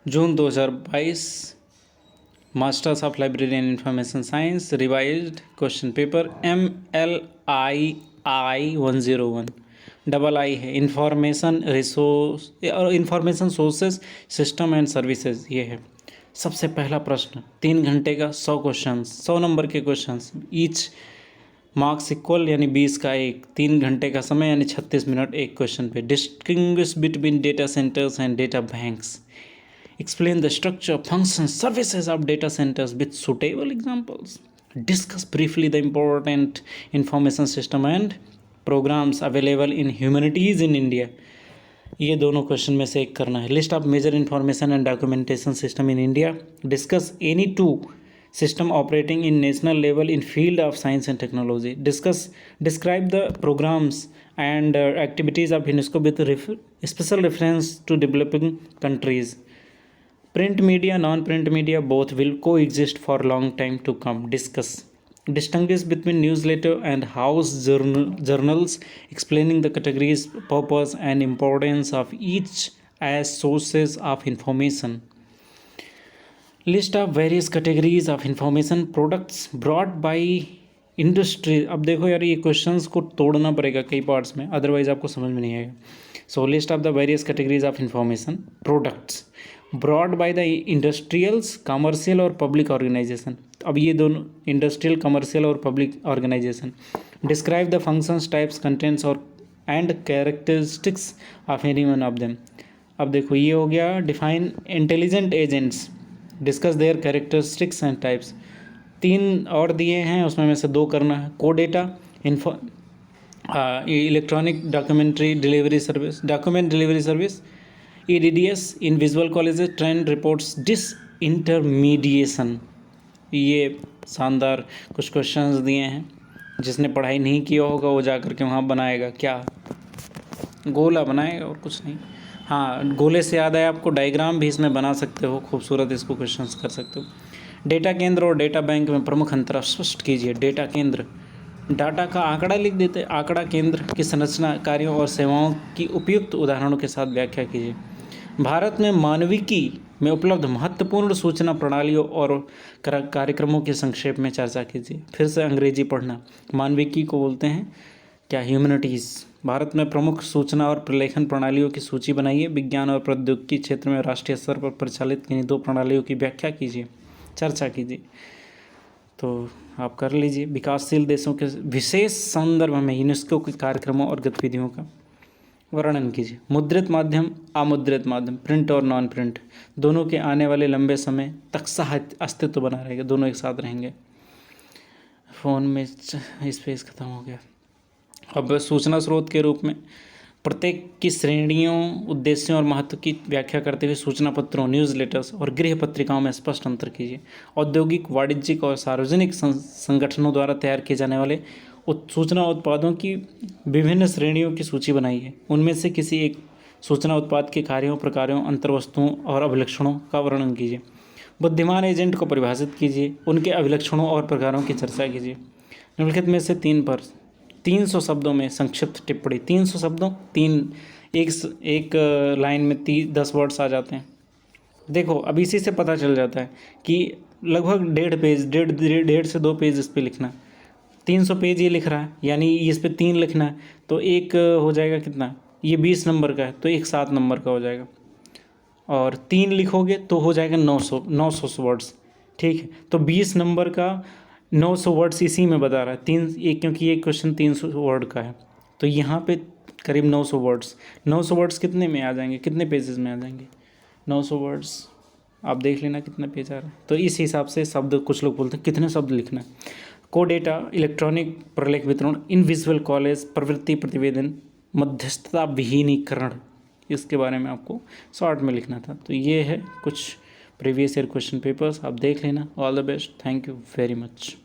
June 2022, masters of library and information science, revised question paper MLII 101, double आई है, information resource और information sources system and services. ये है सबसे पहला प्रश्न, 3 घंटे का 100 क्वेश्चन, 100 नंबर के क्वेश्चन, ईच मार्क्स इक्वल यानी 20 का एक, 3 घंटे का समय यानी 36 मिनट एक क्वेश्चन पे। Distinguish between data centres and data banks, explain the structure, functions, services of data centers with suitable examples, discuss briefly the important information system and programs available in humanities in India। ये दोनों question में से एक करना है। List of major information and documentation system in India, discuss any 2 system operating in national level in field of science and technology, describe the programs and activities of UNESCO with special reference to developing countries। Print media, non-print media, both will coexist for long time to come. Distinguish between newsletter and house journals, explaining the categories, purpose, and importance of each as sources of information। List of various categories of information products brought by industry। अब देखो यार, ये questions को तोड़ना पड़ेगा कई parts में, otherwise आपको समझ में नहीं आएगा। So list of the various categories of information products brought by the industrials, commercial और पब्लिक ऑर्गेनाइजेशन। अब ये दोनों इंडस्ट्रियल, कमर्शियल और public organisation. Describe the functions, types, contents और and characteristics of any one of them. अब देखो ये हो गया define intelligent agents, discuss their characteristics and types. 3 और दिए हैं, उसमें में से 2 करना है। CODATA, electronic documentary delivery service, document delivery service, EDDS invisible colleges, trend reports, disintermediation. ये शानदार कुछ क्वेश्चंस दिए हैं, जिसने पढ़ाई नहीं किया होगा वो जा कर के वहाँ बनाएगा क्या, गोला बनाएगा और कुछ नहीं। हाँ, गोले से याद आया आपको, डायग्राम भी इसमें बना सकते हो, खूबसूरत इसको क्वेश्चंस कर सकते हो। डेटा केंद्र और डेटा बैंक में प्रमुख अंतर स्पष्ट कीजिए। डेटा केंद्र, डाटा का आंकड़ा लिख देते, आंकड़ा केंद्र की संरचना, कार्यों और सेवाओं की उपयुक्त उदाहरणों के साथ व्याख्या कीजिए। भारत में मानविकी में उपलब्ध महत्वपूर्ण सूचना प्रणालियों और कार्यक्रमों के संक्षेप में चर्चा कीजिए। फिर से अंग्रेजी पढ़ना। मानविकी को बोलते हैं क्या, ह्यूमैनिटीज़। भारत में प्रमुख सूचना और प्रलेखन प्रणालियों की सूची बनाइए। विज्ञान और प्रौद्योगिकी क्षेत्र में राष्ट्रीय स्तर पर प्रचलित किन्हीं 2 प्रणालियों की व्याख्या कीजिए, चर्चा कीजिए। तो आप कर लीजिए। विकासशील देशों के विशेष संदर्भ में यूनेस्को के कार्यक्रमों और गतिविधियों का वर्णन कीजिए। मुद्रित माध्यम, अमुद्रित माध्यम, प्रिंट और नॉन प्रिंट, दोनों के आने वाले लंबे समय तक अस्तित्व बना रहेगा, दोनों एक साथ रहेंगे। फ़ोन में स्पेस खत्म हो गया। अब सूचना स्रोत के रूप में प्रत्येक की श्रेणियों, उद्देश्यों और महत्व की व्याख्या करते हुए सूचना पत्रों, न्यूज़लेटर्स और गृह पत्रिकाओं में स्पष्ट अंतर कीजिए। औद्योगिक, वाणिज्यिक और सार्वजनिक संगठनों द्वारा तैयार किए जाने वाले सूचना उत्पादों की विभिन्न श्रेणियों की सूची बनाइए। उनमें से किसी एक सूचना उत्पाद के कार्यों, प्रकारों, अंतर्वस्तुओं और अभिलक्षणों का वर्णन कीजिए। बुद्धिमान एजेंट को परिभाषित कीजिए, उनके अभिलक्षणों और प्रकारों की चर्चा कीजिए। निम्नलिखित में से 300 शब्दों में संक्षिप्त टिप्पणी। 300 शब्दों, एक लाइन में 10 वर्ड्स आ जाते हैं। देखो अब इसी से पता चल जाता है कि लगभग 1.5 से 2 पेज इस पर लिखना। 300 पेज ये लिख रहा है, यानी इस पे 3 लिखना है, तो एक हो जाएगा कितना, ये 20 नंबर का है तो एक 7 नंबर का हो जाएगा, और 3 लिखोगे तो हो जाएगा 900 वर्ड्स। ठीक है, तो 20 नंबर का 900 वर्ड्स इसी में बता रहा है। क्योंकि ये क्वेश्चन 300 वर्ड का है, तो यहाँ पे करीब 900 वर्ड्स कितने में आ जाएंगे, कितने पेजेस में आ जाएंगे? 900 वर्ड्स आप देख लेना कितना पेज आ रहा है। तो इस हिसाब से शब्द, कुछ लोग बोलते हैं कितने शब्द लिखना है। कोडेटा, इलेक्ट्रॉनिक प्रलेख वितरण, इन विजुअल कॉलेज, प्रवृत्ति प्रतिवेदन, मध्यस्थता विहीनीकरण, इसके बारे में आपको शॉर्ट में लिखना था। तो ये है कुछ प्रीवियस ईयर क्वेश्चन पेपर्स, आप देख लेना। All the best, thank you very much.